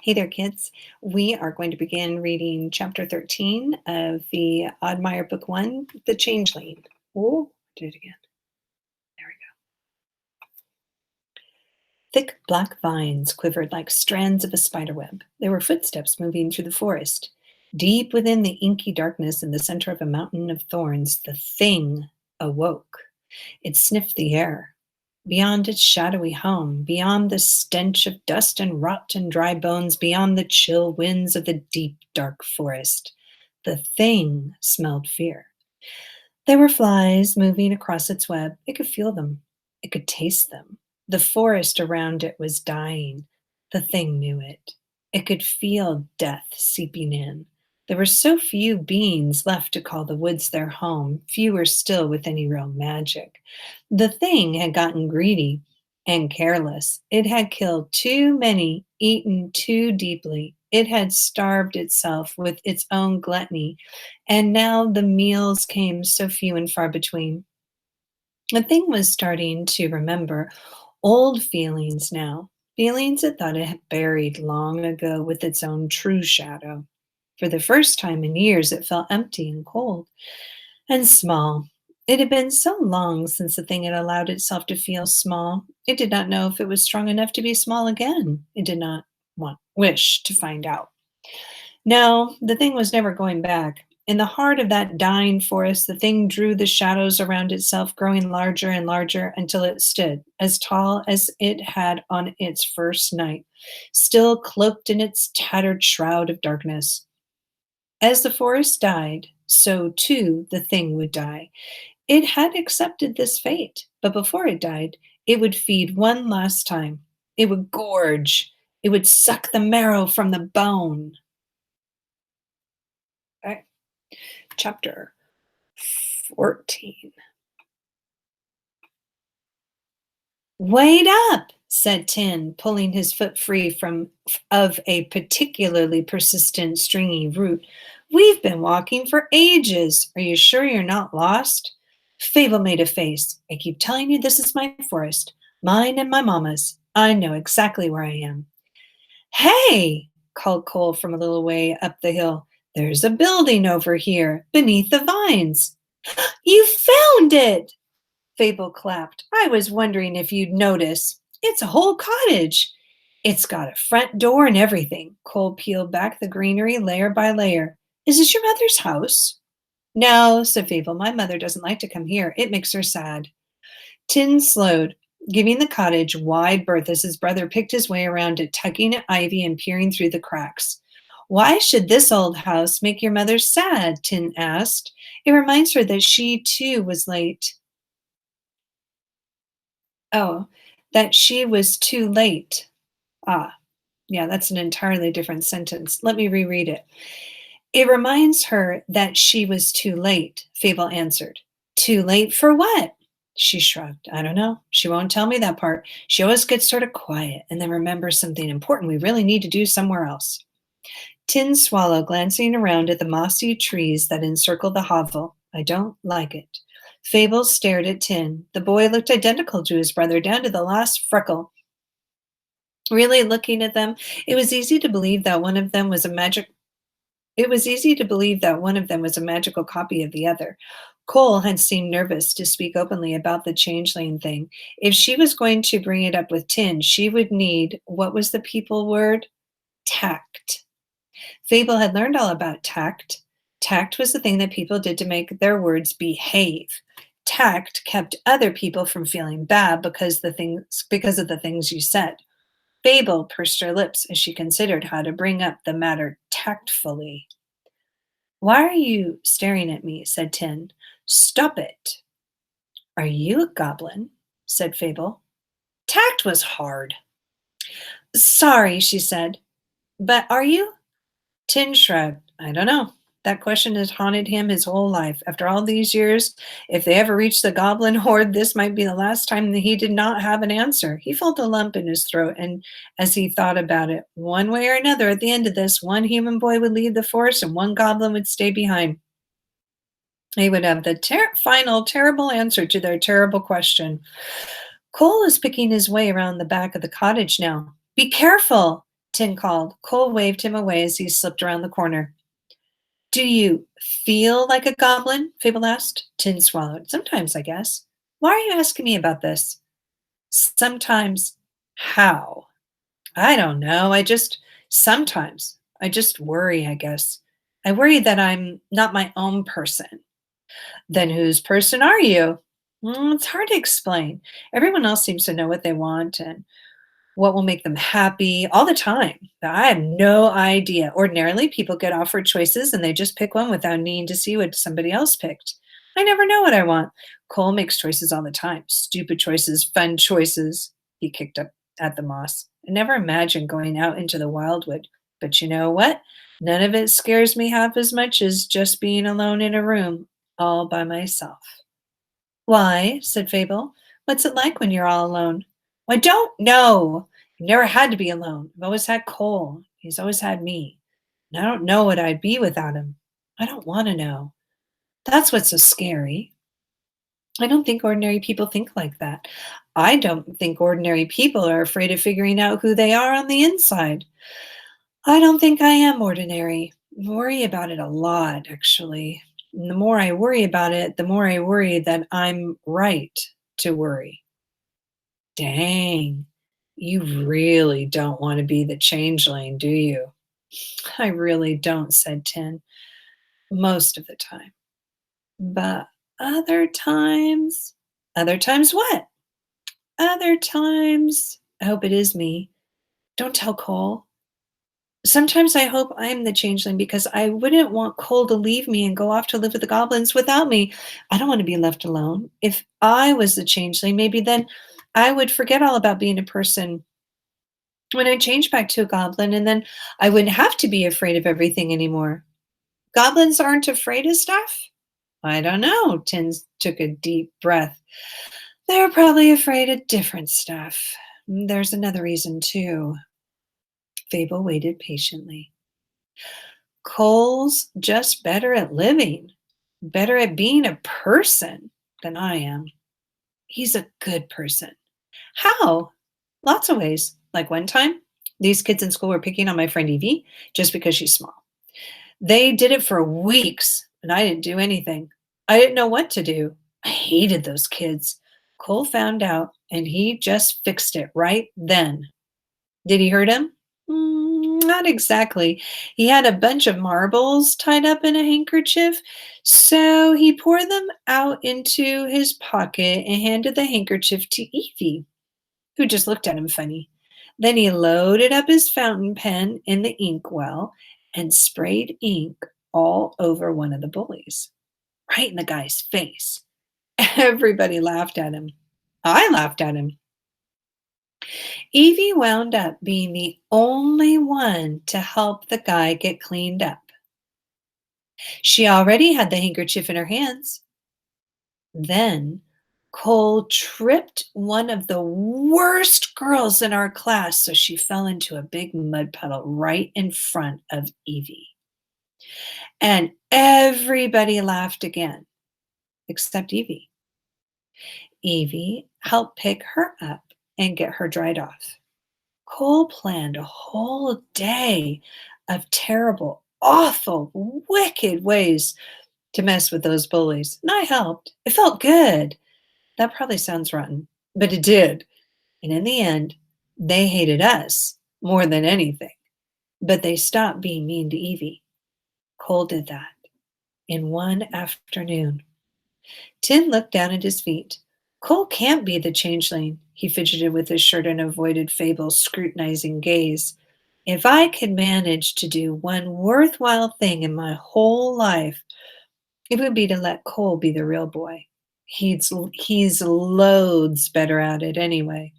Hey there, kids. We are going to begin reading chapter 13 of the Oddmire book 1, The Changeling. Oh, do it again. There we go. Thick black vines quivered like strands of a spiderweb. There were footsteps moving through the forest. Deep within the inky darkness in the center of a mountain of thorns, the thing awoke. It sniffed the air. Beyond its shadowy home, beyond the stench of dust and rot and dry bones, beyond the chill winds of the deep, dark forest, the thing smelled fear. There were flies moving across its web. It could feel them. It could taste them. The forest around it was dying. The thing knew it. It could feel death seeping in. There were so few beings left to call the woods their home, fewer still with any real magic. The thing had gotten greedy and careless. It had killed too many, eaten too deeply. It had starved itself with its own gluttony, and now the meals came so few and far between. The thing was starting to remember old feelings now, feelings it thought it had buried long ago with its own true shadow. For the first time in years, it felt empty and cold and small. It had been so long since the thing had allowed itself to feel small. It did not know if it was strong enough to be small again. It did not wish to find out. No, the thing was never going back. In the heart of that dying forest, the thing drew the shadows around itself, growing larger and larger until it stood as tall as it had on its first night, still cloaked in its tattered shroud of darkness. As the forest died, so too the thing would die. It had accepted this fate, but before it died, it would feed one last time. It would gorge. It would suck the marrow from the bone. Okay. Chapter 14. Wait up, said Tin, pulling his foot free of a particularly persistent stringy root. We've been walking for ages. Are you sure you're not lost? Fable made a face. I keep telling you this is my forest, mine and my mama's. I know exactly where I am. Hey, called Cole from a little way up the hill. There's a building over here, beneath the vines. You found it! Fable clapped. I was wondering if you'd notice. It's a whole cottage. It's got a front door and everything. Cole peeled back the greenery layer by layer. Is this your mother's house? No, said Fable. My mother doesn't like to come here. It makes her sad. Tin slowed, giving the cottage wide berth as his brother picked his way around it, tugging at ivy and peering through the cracks. Why should this old house make your mother sad? Tin asked. It reminds her that she too was late. Oh, that she was too late. Ah, yeah, that's an entirely different sentence. Let me reread it. It reminds her that she was too late, Fable answered. Too late for what? She shrugged. I don't know. She won't tell me that part. She always gets sort of quiet and then remembers something important we really need to do somewhere else. Tin swallowed, glancing around at the mossy trees that encircled the hovel. I don't like it. Fable stared at Tin. The boy looked identical to his brother, down to the last freckle. Really looking at them, it was easy to believe that one of them was a magical copy of the other. Cole had seemed nervous to speak openly about the changeling thing. If she was going to bring it up with Tin, she would need, what was the people word? Tact. Fable had learned all about tact. Tact was the thing that people did to make their words behave. Tact kept other people from feeling bad because of the things you said. Fable pursed her lips as she considered how to bring up the matter tactfully. Why are you staring at me? Said Tin. Stop it. Are you a goblin? Said Fable. Tact was hard. Sorry, she said. But are you? Tin shrugged. I don't know. That question has haunted him his whole life. After all these years, if they ever reached the goblin horde, this might be the last time that he did not have an answer. He felt a lump in his throat, and as he thought about it, one way or another, at the end of this, one human boy would leave the forest and one goblin would stay behind. He would have the final terrible answer to their terrible question. Cole is picking his way around the back of the cottage now. Be careful! Tin called. Cole waved him away as he slipped around the corner. Do you feel like a goblin? Fable asked. Tin swallowed. Sometimes, I guess. Why are you asking me about this? Sometimes. How? I don't know. Sometimes, I just worry, I guess. I worry that I'm not my own person. Then whose person are you? It's hard to explain. Everyone else seems to know what they want and what will make them happy all the time. But I have no idea. Ordinarily, people get offered choices and they just pick one without needing to see what somebody else picked. I never know what I want. Cole makes choices all the time. Stupid choices, fun choices. He kicked up at the moss. I never imagined going out into the wildwood. But you know what? None of it scares me half as much as just being alone in a room all by myself. Why? Said Fable. What's it like when you're all alone? I don't know. I've never had to be alone. I've always had Cole. He's always had me. And I don't know what I'd be without him. I don't want to know. That's what's so scary. I don't think ordinary people think like that. I don't think ordinary people are afraid of figuring out who they are on the inside. I don't think I am ordinary. I worry about it a lot, actually. And the more I worry about it, the more I worry that I'm right to worry. Dang, you really don't want to be the changeling, do you? I really don't, said Tin, most of the time. But other times what? Other times, I hope it is me. Don't tell Cole. Sometimes I hope I'm the changeling because I wouldn't want Cole to leave me and go off to live with the goblins without me. I don't want to be left alone. If I was the changeling, maybe then I would forget all about being a person when I change back to a goblin, and then I wouldn't have to be afraid of everything anymore. Goblins aren't afraid of stuff? I don't know. Tins took a deep breath. They're probably afraid of different stuff. There's another reason, too. Fable waited patiently. Cole's just better at living, better at being a person than I am. He's a good person. How? Lots of ways. Like one time, these kids in school were picking on my friend Evie just because she's small. They did it for weeks, and I didn't do anything. I didn't know what to do. I hated those kids. Cole found out, and he just fixed it right then. Did he hurt him? Not exactly. He had a bunch of marbles tied up in a handkerchief, so he poured them out into his pocket and handed the handkerchief to Evie, who just looked at him funny. Then he loaded up his fountain pen in the inkwell and sprayed ink all over one of the bullies, right in the guy's face. Everybody laughed at him. I laughed at him. Evie wound up being the only one to help the guy get cleaned up. She already had the handkerchief in her hands. Then Cole tripped one of the worst girls in our class, so she fell into a big mud puddle right in front of Evie. And everybody laughed again, except Evie. Evie helped pick her up and get her dried off. Cole planned a whole day of terrible, awful, wicked ways to mess with those bullies. And I helped. It felt good. That probably sounds rotten, but it did. And in the end, they hated us more than anything. But they stopped being mean to Evie. Cole did that in one afternoon. Tin looked down at his feet. Cole can't be the changeling. He fidgeted with his shirt and avoided Fable's scrutinizing gaze. If I could manage to do one worthwhile thing in my whole life, it would be to let Cole be the real boy. He's loads better at it anyway.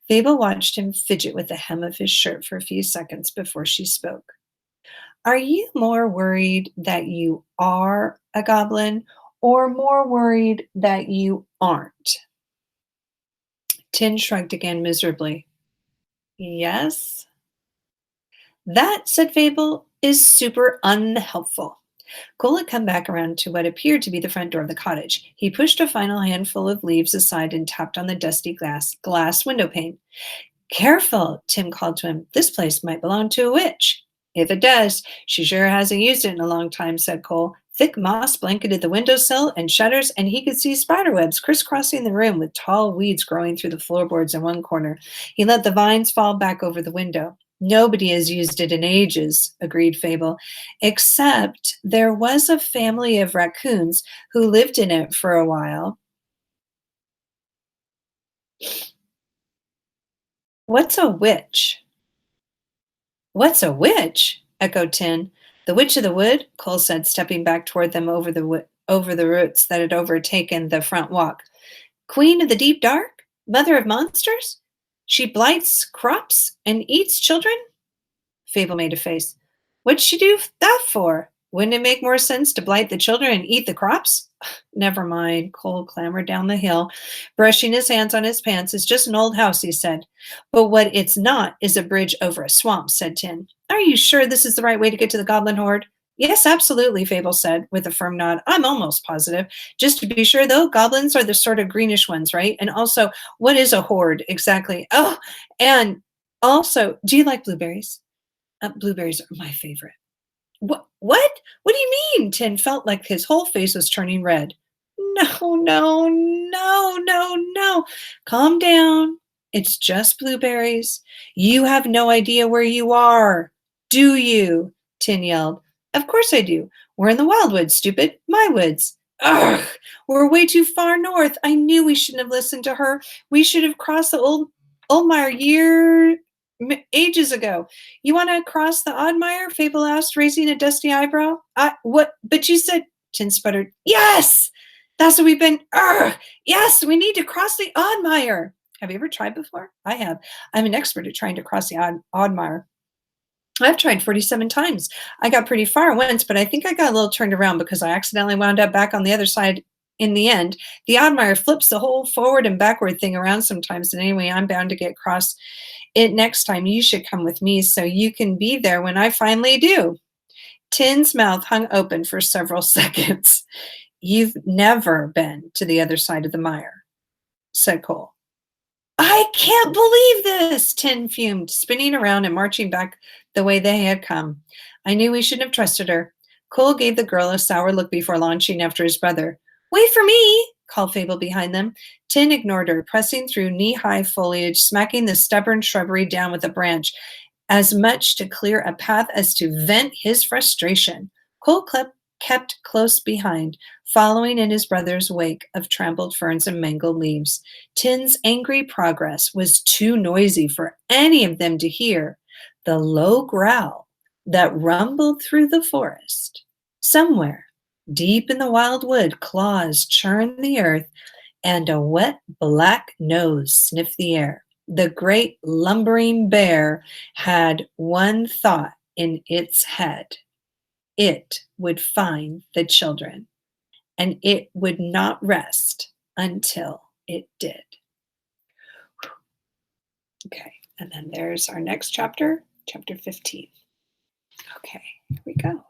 Fable watched him fidget with the hem of his shirt for a few seconds before she spoke. Are you more worried that you are a goblin or more worried that you aren't? Tin shrugged again miserably. Yes? That, said Fable, is super unhelpful. Cole had come back around to what appeared to be the front door of the cottage. He pushed a final handful of leaves aside and tapped on the dusty glass window pane. Careful, Tim called to him. This place might belong to a witch. If it does, she sure hasn't used it in a long time, said Cole. Thick moss blanketed the windowsill and shutters, and he could see spiderwebs crisscrossing the room with tall weeds growing through the floorboards in one corner. He let the vines fall back over the window. Nobody has used it in ages, agreed Fable, except there was a family of raccoons who lived in it for a while. What's a witch? What's a witch? Echoed Tin. The witch of the wood, Cole said, stepping back toward them over the roots that had overtaken the front walk. Queen of the deep dark? Mother of monsters? She blights crops and eats children? Fable made a face. What'd she do that for? Wouldn't it make more sense to blight the children and eat the crops? Never mind. Cole clambered down the hill, brushing his hands on his pants. It's just an old house, he said. But what it's not is a bridge over a swamp, said Tin. Are you sure this is the right way to get to the goblin horde? Yes, absolutely, Fable said with a firm nod. I'm almost positive. Just to be sure, though, goblins are the sort of greenish ones, right? And also, what is a horde exactly? Oh, and also, do you like blueberries? Blueberries are my favorite. What? What? What do you mean? Tin felt like his whole face was turning red. No, no, no, no, no. Calm down. It's just blueberries. You have no idea where you are, do you? Tin yelled. Of course I do. We're in the wildwoods, stupid. My woods. Ugh, we're way too far north. I knew we shouldn't have listened to her. We should have crossed the Oldmire ages ago. You want to cross the Oddmire? Fable asked, raising a dusty eyebrow. What? But you said, Tin sputtered. Yes! That's what we've been. Yes, we need to cross the Oddmire. Have you ever tried before? I have. I'm an expert at trying to cross the Oddmire. I've tried 47 times. I got pretty far once, but I think I got a little turned around because I accidentally wound up back on the other side in the end. The Oddmire flips the whole forward and backward thing around sometimes. And anyway, I'm bound to get across it next time. You should come with me so you can be there when I finally do. Tin's mouth hung open for several seconds. You've never been to the other side of the mire, said Cole. I can't believe this, Tin fumed, spinning around and marching back the way they had come. I knew we shouldn't have trusted her. Cole gave the girl a sour look before launching after his brother. Wait for me, called Fable behind them. Tin ignored her, pressing through knee-high foliage, smacking the stubborn shrubbery down with a branch, as much to clear a path as to vent his frustration. Cole kept close behind, following in his brother's wake of trampled ferns and mangled leaves. Tin's angry progress was too noisy for any of them to hear the low growl that rumbled through the forest. Somewhere, deep in the wild wood, claws churned the earth, and a wet black nose sniffed the air. The great lumbering bear had one thought in its head. It would find the children, and it would not rest until it did. Okay, and then there's our next chapter, chapter 15. Okay, here we go.